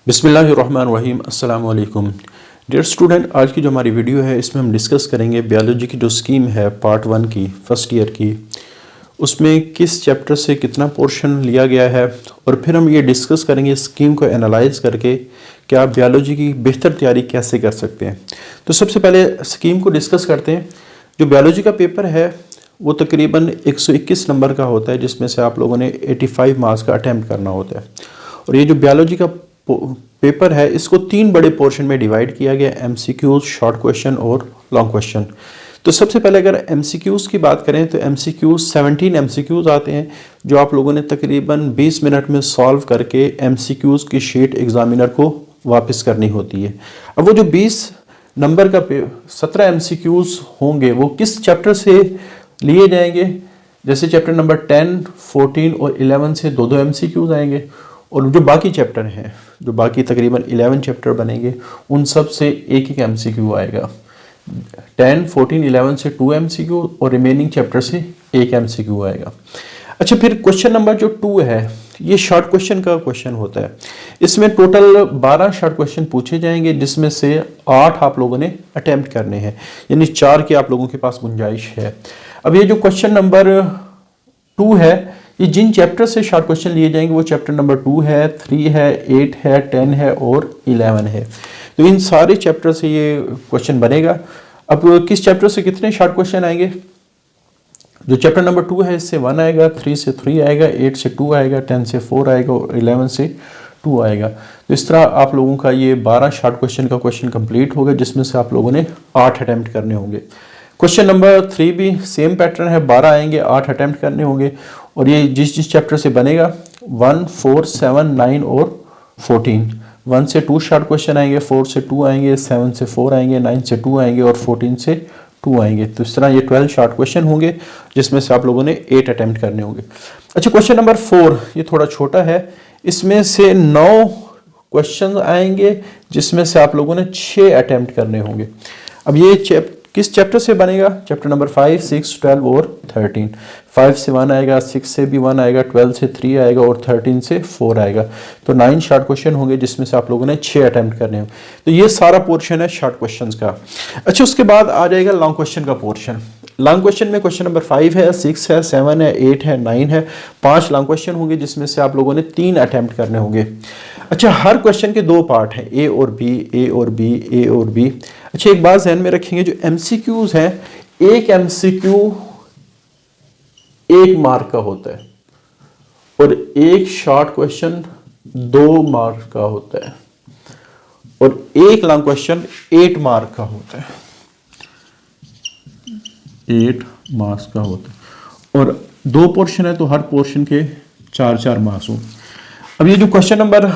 بسم اللہ الرحمن الرحیم۔ السلام علیکم ڈیئر اسٹوڈنٹ، آج کی جو ہماری ویڈیو ہے اس میں ہم ڈسکس کریں گے بیالوجی کی جو اسکیم ہے پارٹ 1 کی فرسٹ ایئر کی، اس میں کس چیپٹر سے کتنا پورشن لیا گیا ہے، اور پھر ہم یہ ڈسکس کریں گے اسکیم کو انالائز کر کے کہ آپ بیالوجی کی بہتر تیاری کیسے کر سکتے ہیں۔ تو سب سے پہلے اسکیم کو ڈسکس کرتے ہیں۔ جو بیالوجی کا پیپر ہے وہ تقریباً 121 نمبر کا ہوتا ہے، جس میں سے آپ لوگوں نے 85 مارکس کا اٹیمپٹ کرنا ہوتا ہے، اور یہ جو بیالوجی کا پیپر ہے اس کو 3 بڑے پورشن میں ڈیوائیڈ کیا گیا، M C Qs, short question اور لانگ کویشچن۔ تو سب سے پہلے اگر ایم سی کیوز کی بات کریں تو M C Qs 17 M C Qs آتے ہیں، جو آپ لوگوں نے تقریباً 20 منٹ میں سالو کر کے ایم سی کیوز کی شیٹ ایگزامینر کو واپس کرنی ہوتی ہے۔ اب وہ جو 20 نمبر کا 17 ایم سی کیوز ہوں گے وہ کس چیپٹر سے لیے جائیں گے؟ جیسے چیپٹر نمبر 10، 14 اور 11 سے 2 ایم سی کیوز آئیں گے، اور جو باقی چیپٹر ہیں، جو باقی تقریباً 11 چیپٹر بنیں گے، ان سب سے ایک ایم سی کیو آئے گا۔ 10، 14، 11 سے 2 ایم سی کیو اور ریمیننگ چیپٹر سے ایک ایم سی کیو آئے گا۔ اچھا، پھر کوشچن نمبر جو 2 ہے یہ شارٹ کویشچن کا کویشچن ہوتا ہے۔ اس میں ٹوٹل 12 شارٹ کویشچن پوچھے جائیں گے، جس میں سے 8 آپ لوگوں نے اٹیمپٹ کرنے ہیں، یعنی 4 کی آپ لوگوں کے پاس گنجائش ہے۔ اب یہ جو کویشچن نمبر 2 ہے، یہ جن چیپٹر سے شارٹ کویشچن لیے جائیں گے وہ چیپٹر نمبر 2 ہے، 3 ہے، 8 ہے، 10 ہے اور 11 ہے۔ تو ان سارے چیپٹر سے یہ کویشچن بنے گا۔ اب کس چیپٹر سے کتنے شارٹ کویشچن آئیں گے؟ جو چیپٹر نمبر 2 ہے اس سے 1 آئے گا، 3 سے 3 آئے گا، 8 سے 2 آئے گا، 10 سے 4 آئے گا اور 11 سے 2 آئے گا۔ تو اس طرح آپ لوگوں کا یہ 12 شارٹ کویشچن کا کویشچن کمپلیٹ ہوگا، جس میں سے آپ لوگوں نے 8 اٹیمپٹ کرنے ہوں گے۔ کویشچن نمبر 3 بھی سیم پیٹرن ہے، 12 آئیں گے، 8 اٹیمپٹ کرنے ہوں گے، اور یہ جس چیپٹر سے بنے گا 1، 4، 7، 9 اور 14۔ 1 سے 2 شارٹ کویشچن آئیں گے، 4 سے 2 آئیں گے، 7 سے 4 آئیں گے، 9 سے 2 آئیں گے اور 14 سے 2 آئیں گے۔ تو اس طرح یہ 12 شارٹ کویشچن ہوں گے، جس میں سے آپ لوگوں نے 8 اٹیمپٹ کرنے ہوں گے۔ اچھا، کویشچن نمبر 4 یہ تھوڑا چھوٹا ہے، اس میں سے 9 کویشچن آئیں گے، جس میں سے آپ لوگوں نے 6 اٹیمپٹ کرنے ہوں گے۔ اب یہ کس چیپٹر سے بنے گا؟ چیپٹر نمبر 5، 6، 12 اور 13۔ 5 سے 1 آئے گا، 6 سے بھی 1 آئے گا، 12 سے 3 آئے گا اور 13 سے 4 آئے گا۔ تو 9 شارٹ کویشچن ہوں گے، جس میں سے آپ لوگوں نے 6 اٹیمپٹ کرنے ہوں۔ تو یہ سارا پورشن ہے شارٹ کویشچنز کا۔ اچھا، اس کے بعد آ جائے گا لانگ کویشچن کا پورشن۔ لانگ کویشچن میں کویشچن نمبر 5 ہے، 6 ہے، 7 ہے، 8 ہے، 9 ہے، 5 لانگ کویشچن ہوں گے، جس میں سے آپ لوگوں نے 3 اٹیمپٹ کرنے ہوں گے۔ اچھا، ہر کویشچن کے 2 پارٹ ہیں، اے اور بی، اے اور بی، اے اور بی۔ اچھا، ایک بات ذہن میں رکھیں گے، جو ایم سی کیوز ہیں، ایک ایم سی کیو 1 مارک کا ہوتا ہے، اور ایک شارٹ کویشچن 2 مارک کا ہوتا ہے، اور ایک لانگ کویشچن 8 مارک کا ہوتا ہے، 8 مارکس کا ہوتا ہے، اور 2 پورشن ہے تو ہر پورشن کے 4 مارکس ہوں۔ اب یہ جو کویشچن نمبر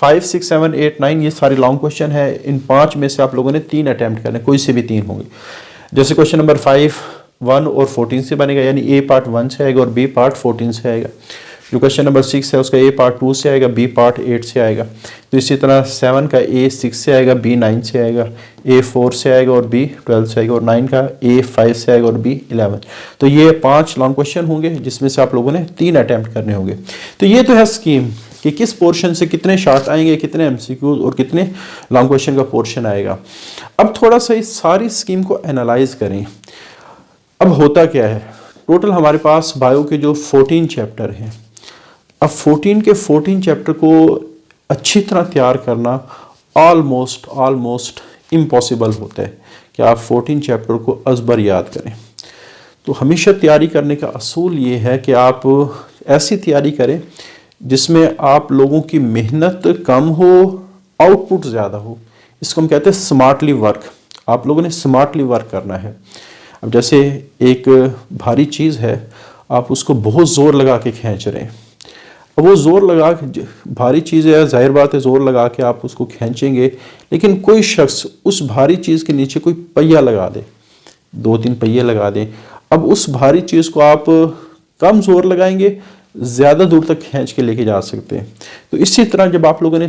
5، 6، 7، 8، 9 یہ سارے لانگ کویشچن ہے، ان 5 میں سے آپ لوگوں نے 3 اٹیمپٹ کرنے، کوئی سے بھی 3 ہوں گے۔ جیسے کویشچن نمبر 5 1 اور 14 سے بنے گا، یعنی اے پارٹ 1 سے آئے گا اور بی پارٹ 14 سے آئے گا۔ جو کویشچن نمبر 6 ہے اس کا اے پارٹ 2 سے آئے گا، بی پارٹ 8 سے آئے گا۔ تو اسی طرح 7 کا اے 6 سے آئے گا، بی 9 سے آئے گا، اے 4 سے آئے گا اور بی 12 سے آئے گا، اور 9 کا اے 5 سے آئے گا اور بی 11۔ تو یہ 5 لانگ کویشچن ہوں گے، جس میں سے آپ لوگوں نے 3 اٹیمپٹ کرنے ہوں گے۔ تو یہ تو ہے اسکیم کہ کس پورشن سے کتنے شارٹ آئیں گے، کتنے ایم سی کیوز اور کتنے لانگ کویشچن کا پورشن آئے گا۔ اب تھوڑا سا اس ساری اسکیم کو انالائز کریں۔ اب ہوتا کیا ہے، ٹوٹل ہمارے پاس بایو کے جو 14 چیپٹر ہیں، اب 14 کے 14 چیپٹر کو اچھی طرح تیار کرنا آلموسٹ امپاسبل ہوتا ہے کہ آپ 14 چیپٹر کو ازبر یاد کریں۔ تو ہمیشہ تیاری کرنے کا اصول یہ ہے کہ آپ ایسی تیاری کریں جس میں آپ لوگوں کی محنت کم ہو، آؤٹ پٹ زیادہ ہو۔ اس کو ہم کہتے ہیں سمارٹلی ورک۔ آپ لوگوں نے سمارٹلی ورک کرنا ہے۔ اب جیسے ایک بھاری چیز ہے، آپ اس کو بہت زور لگا کے کھینچ رہے ہیں، اب وہ زور لگا کے بھاری چیز ہے، ظاہر بات ہے زور لگا کے آپ اس کو کھینچیں گے، لیکن کوئی شخص اس بھاری چیز کے نیچے کوئی پہیہ لگا دے، 2-3 پہیے لگا دیں، اب اس بھاری چیز کو آپ کم زور لگائیں گے، زیادہ دور تک کھینچ کے لے کے جا سکتے ہیں۔ تو اسی طرح جب آپ لوگوں نے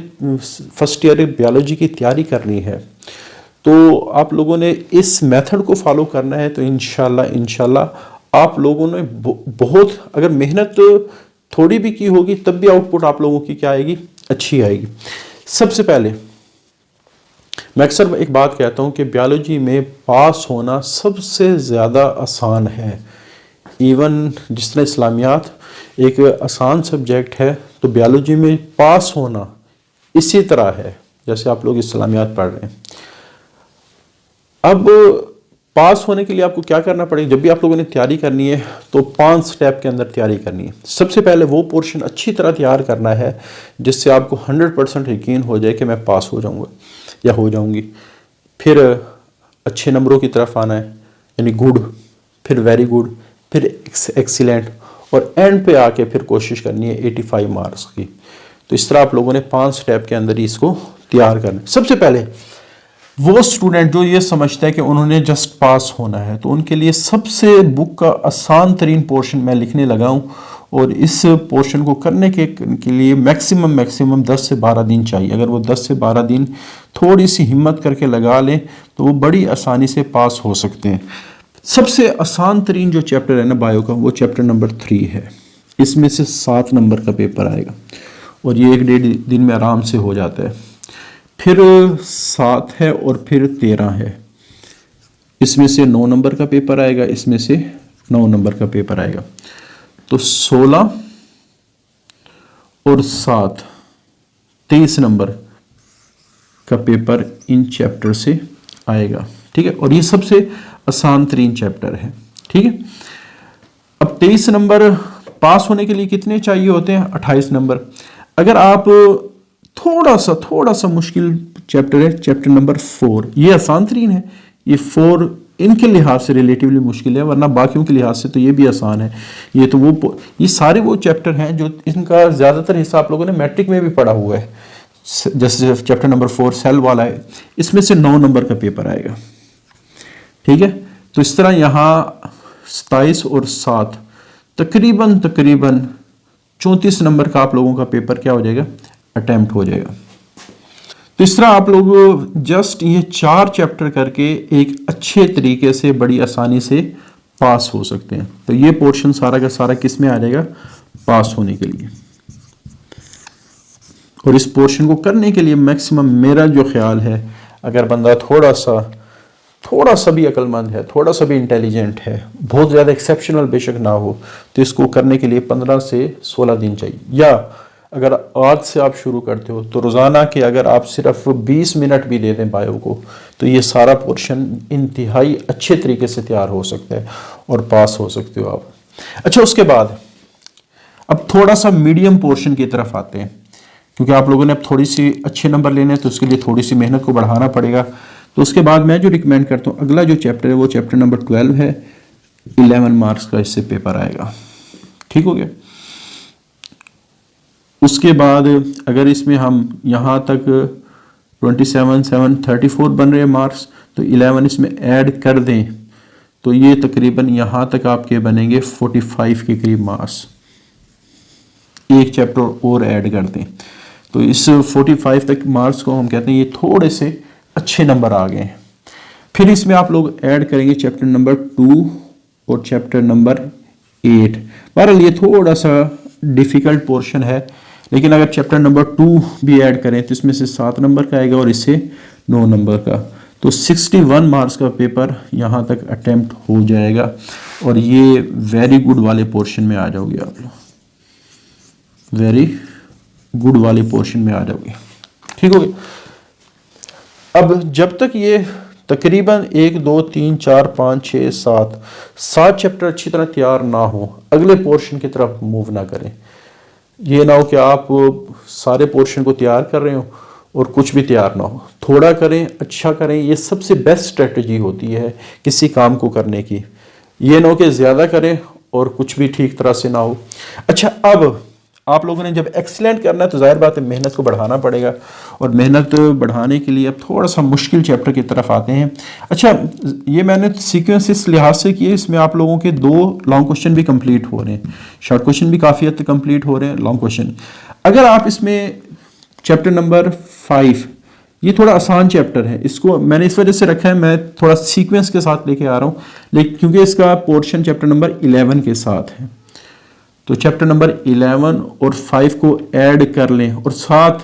فرسٹ ایئر بیالوجی کی تیاری کرنی ہے تو آپ لوگوں نے اس میتھڈ کو فالو کرنا ہے، تو انشاءاللہ آپ لوگوں نے بہت، اگر محنت تھوڑی بھی کی ہوگی تب بھی آؤٹ پٹ آپ لوگوں کی کیا آئے گی، اچھی آئے گی۔ سب سے پہلے میں اکثر ایک بات کہتا ہوں کہ بیالوجی میں پاس ہونا سب سے زیادہ آسان ہے. ایون جس طرح اسلامیات ایک آسان سبجیکٹ ہے تو بیالوجی میں پاس ہونا اسی طرح ہے جیسے آپ لوگ اسلامیات پڑھ رہے ہیں. اب پاس ہونے کے لیے آپ کو کیا کرنا پڑے گا؟ جب بھی آپ لوگوں نے تیاری کرنی ہے تو 5 سٹیپ کے اندر تیاری کرنی ہے. سب سے پہلے وہ پورشن اچھی طرح تیار کرنا ہے جس سے آپ کو 100% یقین ہو جائے کہ میں پاس ہو جاؤں گا یا ہو جاؤں گی. پھر اچھے نمبروں کی طرف آنا ہے یعنی گڈ، پھر ویری گڈ، پھر ایکسیلنٹ، اور اینڈ پہ آ کے پھر کوشش کرنی ہے 85 مارکس کی. تو اس طرح آپ لوگوں نے 5 سٹیپ کے اندر ہی اس کو تیار کرنا ہے. سب سے پہلے وہ اسٹوڈنٹ جو یہ سمجھتا ہے کہ انہوں نے جسٹ پاس ہونا ہے تو ان کے لیے سب سے بک کا آسان ترین پورشن میں لکھنے لگا ہوں، اور اس پورشن کو کرنے کے لیے میکسیمم 10 سے 12 دن چاہیے. اگر وہ 10 سے 12 دن تھوڑی سی ہمت کر کے لگا لیں تو وہ بڑی آسانی سے پاس ہو سکتے ہیں. سب سے آسان ترین جو چیپٹر ہے نا بایو کا، وہ چیپٹر نمبر 3 ہے. اس میں سے 7 نمبر کا پیپر آئے گا اور یہ 1.5 دن میں آرام سے ہو جاتا ہے. پھر 7 ہے اور پھر 13 ہے. اس میں سے 9 نمبر کا پیپر آئے گا، اس میں سے 9 نمبر کا پیپر آئے گا. تو 16 اور 7 23 نمبر کا پیپر ان چیپٹر سے آئے گا. ٹھیک ہے، اور یہ سب سے آسان ترین چیپٹر ہے. ٹھیک ہے، اب 23 نمبر پاس ہونے کے لیے کتنے چاہیے ہوتے ہیں؟ 28 نمبر. اگر آپ تھوڑا سا مشکل چیپٹر ہے چیپٹر نمبر 4، یہ آسان ترین ہے. یہ 4 ان کے لحاظ سے ریلیٹیولی مشکل ہے، ورنہ باقیوں کے لحاظ سے تو یہ بھی آسان ہے. یہ سارے وہ چیپٹر ہیں جو ان کا زیادہ تر حصہ آپ لوگوں نے میٹرک میں بھی پڑھا ہوا ہے. جیسے چیپٹر نمبر 4 سیل والا ہے، اس میں سے 9 نمبر کا پیپر آئے گا. ٹھیک ہے، تو اس طرح یہاں 27 اور 7 تقریباً 34 نمبر کا آپ لوگوں کا پیپر کیا ہو جائے گا؟ اٹیمپٹ ہو جائے گا. تو اس طرح آپ لوگ جسٹ یہ 4 چیپٹر کر کے ایک اچھے طریقے سے بڑی آسانی سے پاس ہو سکتے ہیں. تو یہ پورشن سارا کا سارا کس میں آ جائے گا؟ پاس ہونے کے لیے. اور اس پورشن کو کرنے کے لیے میکسیمم میرا جو خیال ہے، اگر بندہ تھوڑا سا بھی عقل مند ہے، تھوڑا سا بھی انٹیلیجنٹ ہے، بہت زیادہ ایکسیپشنل بے شک نہ ہو، تو اس کو کرنے کے لیے 15 سے 16 دن چاہیے. یا اگر آج سے آپ شروع کرتے ہو تو روزانہ کے اگر آپ صرف 20 منٹ بھی دے دیں بایو کو تو یہ سارا پورشن انتہائی اچھے طریقے سے تیار ہو سکتا ہے اور پاس ہو سکتے ہو آپ. اچھا، اس کے بعد اب تھوڑا سا میڈیم پورشن کی طرف آتے ہیں، کیونکہ آپ لوگوں نے اب تھوڑی سی اچھے نمبر لینے ہیں تو اس کے لیے تھوڑی سی محنت کو بڑھانا پڑے گا. تو اس کے بعد میں جو ریکمینڈ کرتا ہوں، اگلا جو چیپٹر ہے وہ چیپٹر نمبر 12 ہے. 11 مارکس کا اس سے پیپر آئے گا. ٹھیک ہو گیا. اس کے بعد اگر اس میں ہم یہاں تک 27 7 34 بن رہے مارکس، تو 11 اس میں ایڈ کر دیں تو یہ تقریباً یہاں تک آپ کے بنیں گے 45 کے قریب مارکس. ایک چیپٹر اور ایڈ کر دیں تو اس 45 تک مارکس کو ہم کہتے ہیں یہ تھوڑے سے اچھے نمبر آ گئے ہیں. پھر اس میں آپ لوگ ایڈ کریں گے چیپٹر نمبر 2 اور چیپٹر نمبر 8. بہرحال یہ تھوڑا سا ڈیفیکلٹ پورشن ہے، لیکن اگر چیپٹر نمبر 2 بھی ایڈ کریں تو اس میں سے 7 نمبر کا آئے گا اور اس سے 9 نمبر کا. تو 61 مارکس کا پیپر یہاں تک اٹیمپٹ ہو جائے گا اور یہ ویری گڈ والے پورشن میں آ جاؤ گے آپ لوگ. ویری گڈ والے پورشن میں آ جاؤ گے. ٹھیک ہو گیا. اب جب تک یہ تقریباً 1 2 3 4 5 6 7 چیپٹر اچھی طرح تیار نہ ہو، اگلے پورشن کی طرف موو نہ کریں. یہ نہ ہو کہ آپ سارے پورشن کو تیار کر رہے ہو اور کچھ بھی تیار نہ ہو. تھوڑا کریں، اچھا کریں، یہ سب سے بیسٹ اسٹریٹجی ہوتی ہے کسی کام کو کرنے کی. یہ نہ ہو کہ زیادہ کریں اور کچھ بھی ٹھیک طرح سے نہ ہو. اچھا، اب آپ لوگوں نے جب ایکسیلنٹ کرنا ہے تو ظاہر بات ہے محنت کو بڑھانا پڑے گا، اور محنت بڑھانے کے لیے اب تھوڑا سا مشکل چیپٹر کی طرف آتے ہیں. اچھا، یہ میں نے سیکوینس اس لحاظ سے کیے، اس میں آپ لوگوں کے 2 لانگ کوشچن بھی کمپلیٹ ہو رہے ہیں، شارٹ کوشچن بھی کافی حد تک کمپلیٹ ہو رہے ہیں. لانگ کوشچن اگر آپ اس میں چیپٹر نمبر 5، یہ تھوڑا آسان چیپٹر ہے، اس کو میں نے اس وجہ سے رکھا ہے، میں تھوڑا سیکوینس کے ساتھ لے کے آ رہا ہوں، لیکن کیونکہ اس کا پورشن چیپٹر نمبر 11 کے ساتھ ہے. تو چیپٹر نمبر 11 اور 5 کو ایڈ کر لیں اور ساتھ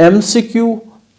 MCQ